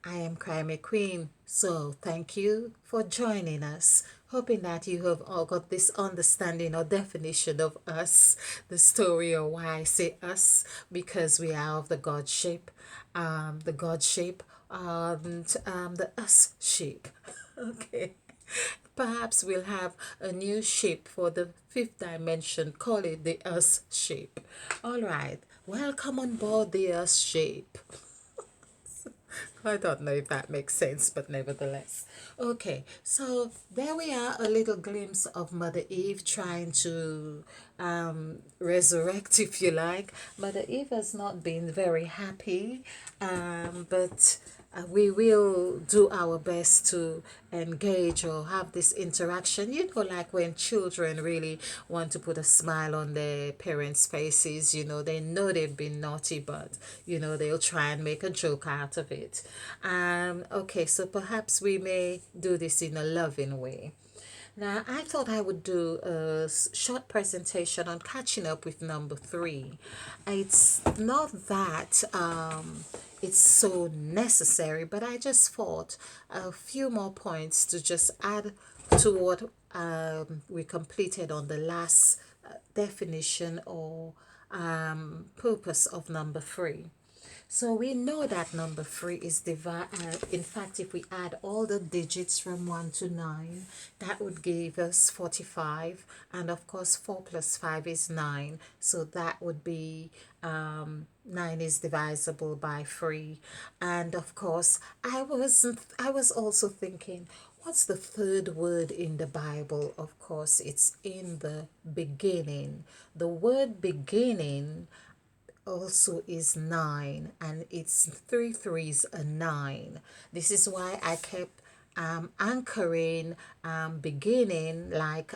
I am Crime Queen. So thank you for joining us. Hoping that you have all got this understanding or definition of us, the story, or why I say us, because we are of the God shape, the God shape, and the us shape. Okay. Perhaps we'll have a new shape for the fifth dimension. Call it the us shape. All right. Welcome on board the us shape. I don't know if that makes sense, but nevertheless. Okay, so there we are, a little glimpse of Mother Eve trying to resurrect, if you like. Mother Eve has not been very happy, but we will do our best to engage or have this interaction. You know, like when children really want to put a smile on their parents' faces, they know they've been naughty, but, they'll try and make a joke out of it. Okay, so perhaps we may do this in a loving way. Now, I thought I would do a short presentation on catching up with number three. It's not that it's so necessary, but I just thought a few more points to just add to what we completed on the last definition or purpose of number three. So we know that number three is in fact, if we add all the digits from 1 to 9, that would give us 45. And of course, 4 plus 5 is 9. So that would be 9 is divisible by 3. And of course, I was also thinking, what's the third word in the Bible? Of course, it's in the beginning. The word beginning also is 9, and it's three threes a 9. This is why I kept anchoring beginning, like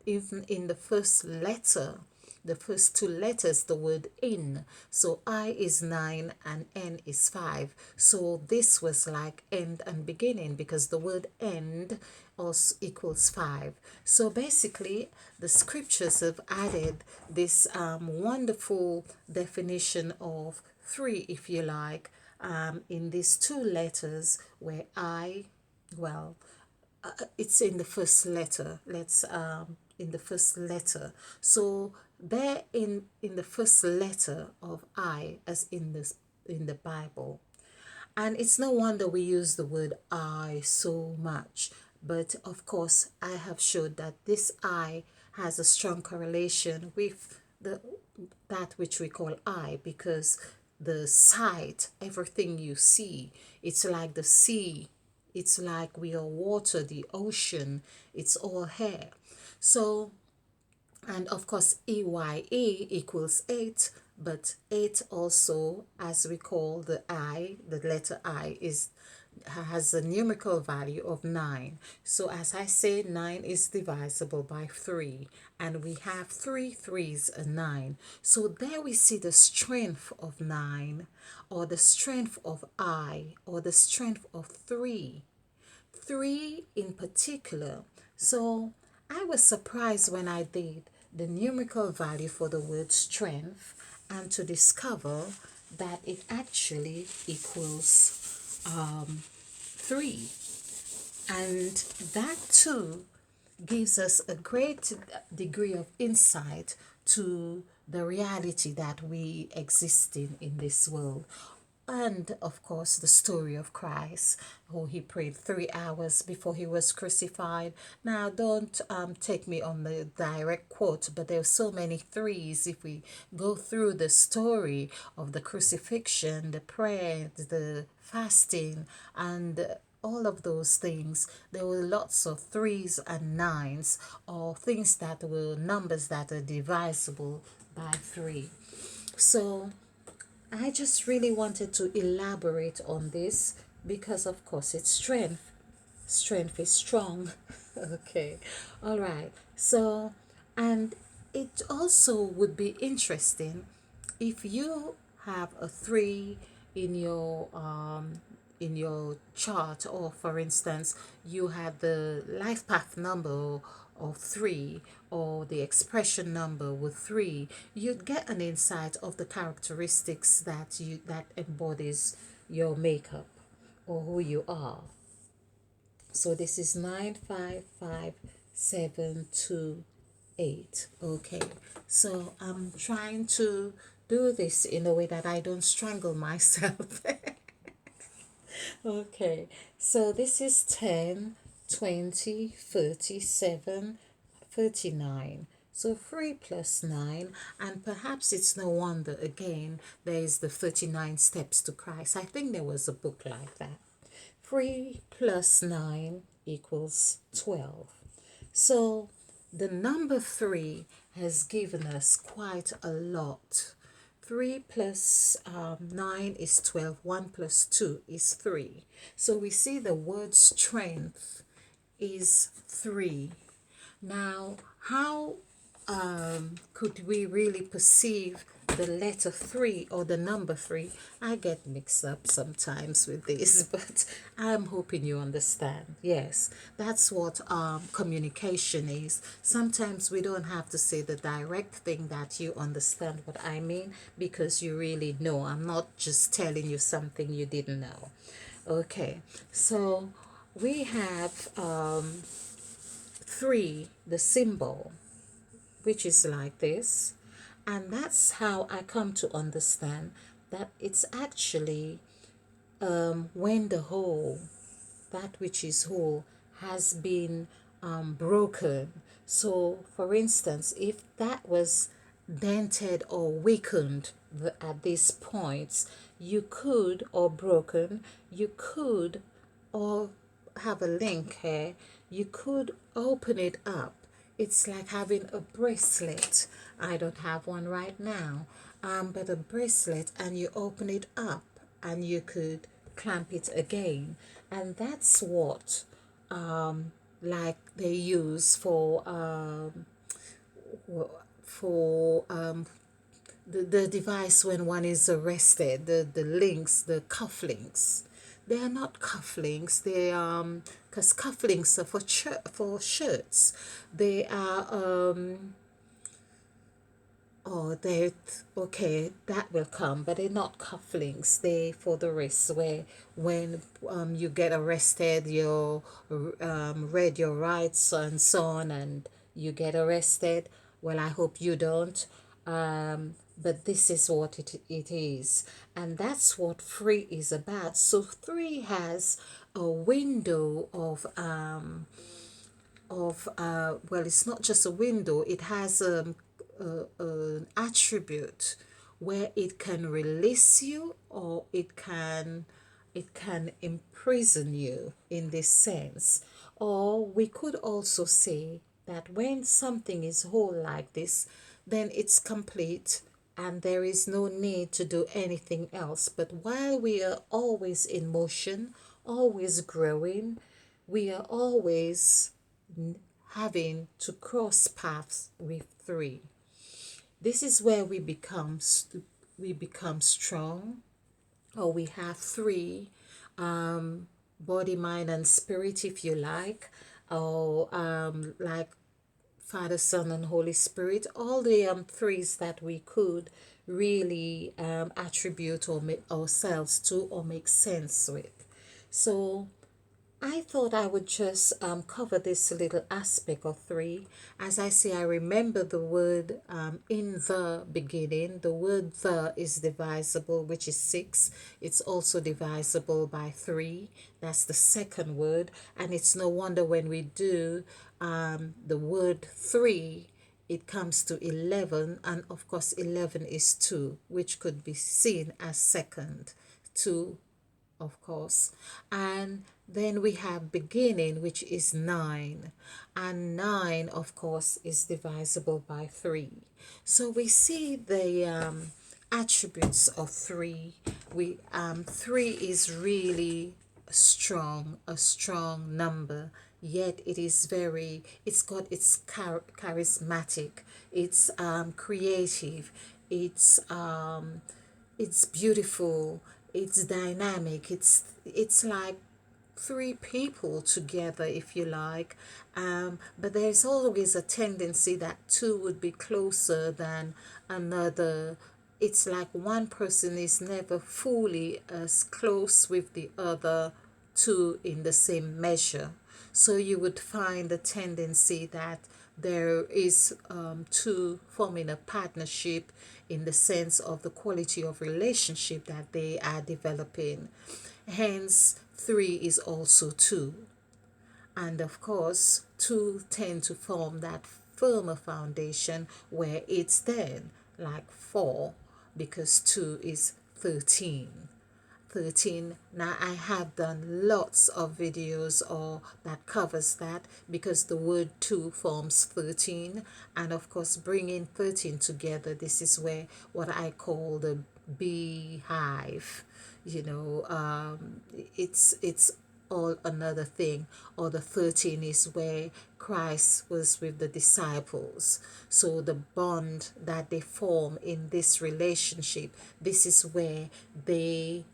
even in the first letter, the first two letters, the word in. So I is 9 and N is 5. So this was like end and beginning, because the word end also equals 5. So basically, the scriptures have added this wonderful definition of three, if you like, in these two letters where well, it's in the first letter. Let's in the first letter. So there in the first letter of I, as in the Bible. And it's no wonder we use the word I so much. But of course, I have showed that this I has a strong correlation with the that which we call I, because the sight, everything you see, it's like the sea, it's like we are water, the ocean, it's all here. So, and of course, EYE equals 8, but 8 also, as we call the I, the letter I, has a numerical value of 9. So as I say, 9 is divisible by 3, and we have three threes and 9. So there we see the strength of 9, or the strength of I, or the strength of 3. 3 in particular. So I was surprised when I did the numerical value for the word strength, and to discover that it actually equals 3. And that too gives us a great degree of insight to the reality that we exist in this world. And of course, the story of Christ, who he prayed 3 hours before he was crucified. Now, don't take me on the direct quote, but there's so many threes. If we go through the story of the crucifixion, the prayer, the fasting, and all of those things, there were lots of threes and nines, or things that were numbers that are divisible by 3. So I just really wanted to elaborate on this because, of course, it's strength. Strength is strong. Okay. All right. So, and it also would be interesting if you have a 3 in your chart, or for instance, you had the life path number of 3, or the expression number with 3, you'd get an insight of the characteristics that embodies your makeup. or who you are. So this is 955728. Okay. So I'm trying to do this in a way that I don't strangle myself. Okay. So this is 10, 20, 37, 39. So 3 plus 9, and perhaps it's no wonder again there is the 39 steps to Christ. I think there was a book like that. 3 plus 9 equals 12. So the number 3 has given us quite a lot. 3 plus 9 is 12. 1 plus 2 is 3. So we see the word strength is 3. Now, how could we really perceive the letter 3 or the number 3? I get mixed up sometimes with this, but I'm hoping you understand. Yes, that's what communication is. Sometimes we don't have to say the direct thing that you understand what I mean, because you really know. I'm not just telling you something you didn't know. Okay, so we have 3, the symbol, which is like this. And that's how I come to understand that it's actually when the whole, that which is whole, has been broken. So, for instance, if that was dented or weakened at these points, you could, or broken, you could, or have a link here, you could open it up. It's like having a bracelet. I don't have one right now, but a bracelet, and you open it up and you could clamp it again. And that's what like they use for the device when one is arrested, the links, the cufflinks. They are not cufflinks. They because cufflinks are for shirts. They are oh, they okay. That will come, but they're not cufflinks. They for the wrists, where when you get arrested, you read your rights and so on, and you get arrested. Well, I hope you don't. But this is what it is, and that's what 3 is about. So 3 has a window of well, it's not just a window, it has an attribute where it can release you, or it can imprison you in this sense. Or we could also say that when something is whole like this, then it's complete and there is no need to do anything else. But while we are always in motion, always growing, we are always having to cross paths with 3. This is where we become strong, or we have 3, body, mind, and spirit, if you like, or like Father, Son, and Holy Spirit, all the threes that we could really attribute or make ourselves to or make sense with. So I thought I would just cover this little aspect of 3. As I say, I remember the word in the beginning. The word the is divisible, which is 6. It's also divisible by 3. That's the second word. And it's no wonder when we do the word 3, it comes to 11. And of course, 11 is 2, which could be seen as second. 2, of course. And then we have beginning, which is 9. And 9, of course, is divisible by 3. So we see the attributes of 3. 3 is really a strong number, yet it's charismatic, it's creative, it's beautiful, it's dynamic, it's like 3 people together, if you like. But there's always a tendency that 2 would be closer than another it's like one person is never fully as close with the other two in the same measure. So you would find a tendency that there is two forming a partnership in the sense of the quality of relationship that they are developing. Hence, three is also two. And of course, two tend to form that firmer foundation where it's then like four because two is 13. 13. Now I have done lots of videos or that covers that because the word two forms 13, and of course bringing 13 together, this is where what I call the beehive, it's all another thing. Or the 13 is where Christ was with the disciples. So the bond that they form in this relationship, this is where they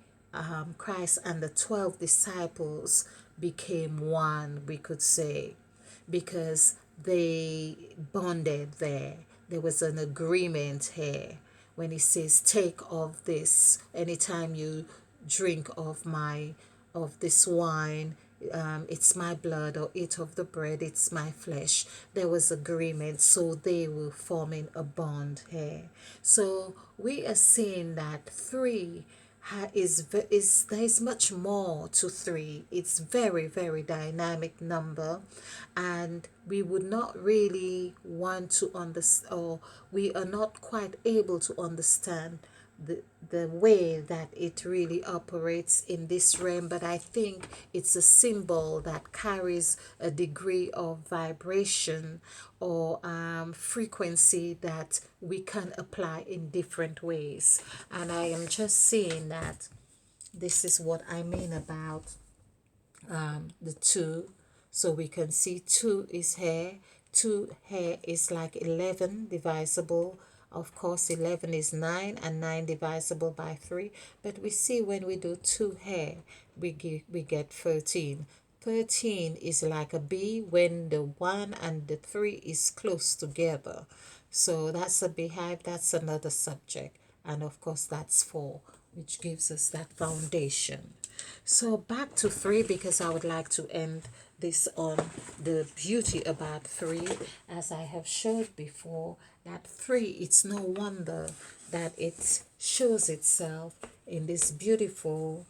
Christ and the 12 disciples became one, we could say, because they bonded there. There was an agreement here when he says, take of this anytime you drink of this wine, it's my blood, or eat of the bread, it's my flesh. There was agreement, so they were forming a bond here. So we are seeing that three is there is much more to three. It's very dynamic number, and we would not really want to understand, or we are not quite able to understand the way that it really operates in this realm, but I think it's a symbol that carries a degree of vibration or frequency that we can apply in different ways. And I am just seeing that this is what I mean about the two. So we can see two is here. Two here is like 11 divisible. Of course, 11 is 9 and 9 divisible by 3. But we see when we do two here, we get 13. 13 is like a B when the 1 and the 3 is close together. So that's a beehive, that's another subject. And of course, that's 4, which gives us that foundation. So back to 3, because I would like to end this on the beauty about 3. As I have showed before, that 3, it's no wonder that it shows itself in this beautiful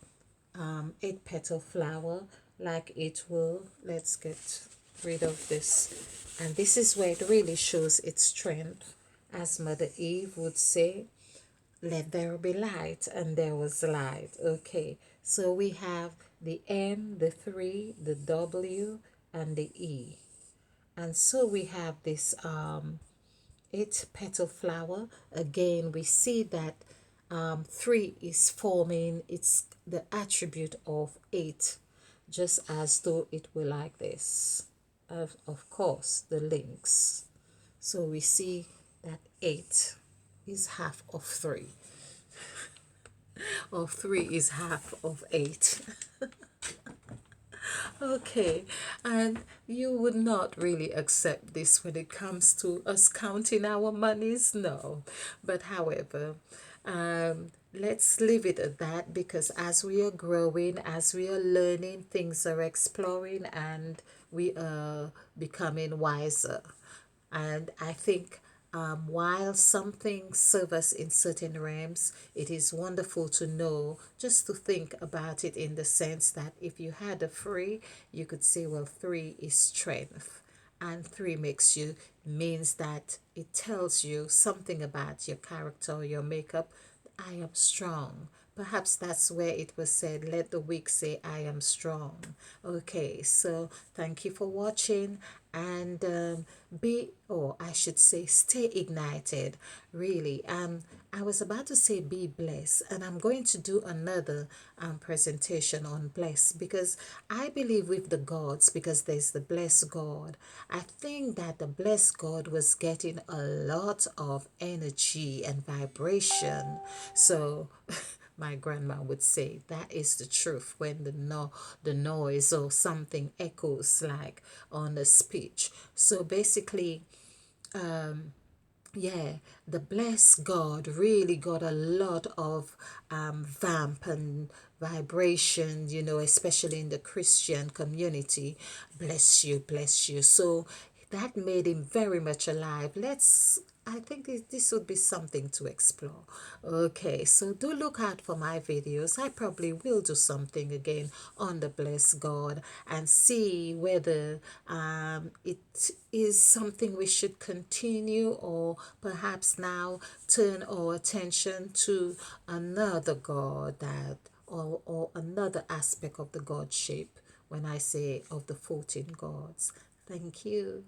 8-petal flower, like it will. Let's get rid of this. And this is where it really shows its strength. As Mother Eve would say, let there be light, and there was light. Okay, so we have the M, the 3, the W, and the E. And so we have this 8-petal flower. Again, we see that 3 is forming, it's the attribute of 8, just as though it were like this. Of course, the links. So we see that 8 is half of 3, or 3 is half of 8. Okay, and you would not really accept this when it comes to us counting our monies, no. But however, let's leave it at that, because as we are growing, as we are learning, things are exploring, and we are becoming wiser. And I think while some things serve us in certain realms, it is wonderful to know, just to think about it in the sense that if you had a 3, you could say, well, 3 is strength. And 3 means that it tells you something about your character or your makeup. I am strong. Perhaps that's where it was said, let the weak say, I am strong. Okay, so thank you for watching, and or I should say, stay ignited. Really, I was about to say be blessed, and I'm going to do another presentation on bless, because I believe with the gods, because there's the blessed God. I think that the blessed God was getting a lot of energy and vibration. So my grandma would say that is the truth when the noise or something echoes like on a speech. So basically, yeah, the blessed God really got a lot of vamp and vibration, especially in the Christian community. Bless you, bless you. So that made him very much alive. I think this would be something to explore. Okay, so do look out for my videos. I probably will do something again on the blessed God and see whether it is something we should continue, or perhaps now turn our attention to another God, or another aspect of the Godship when I say of the 14 gods. Thank you.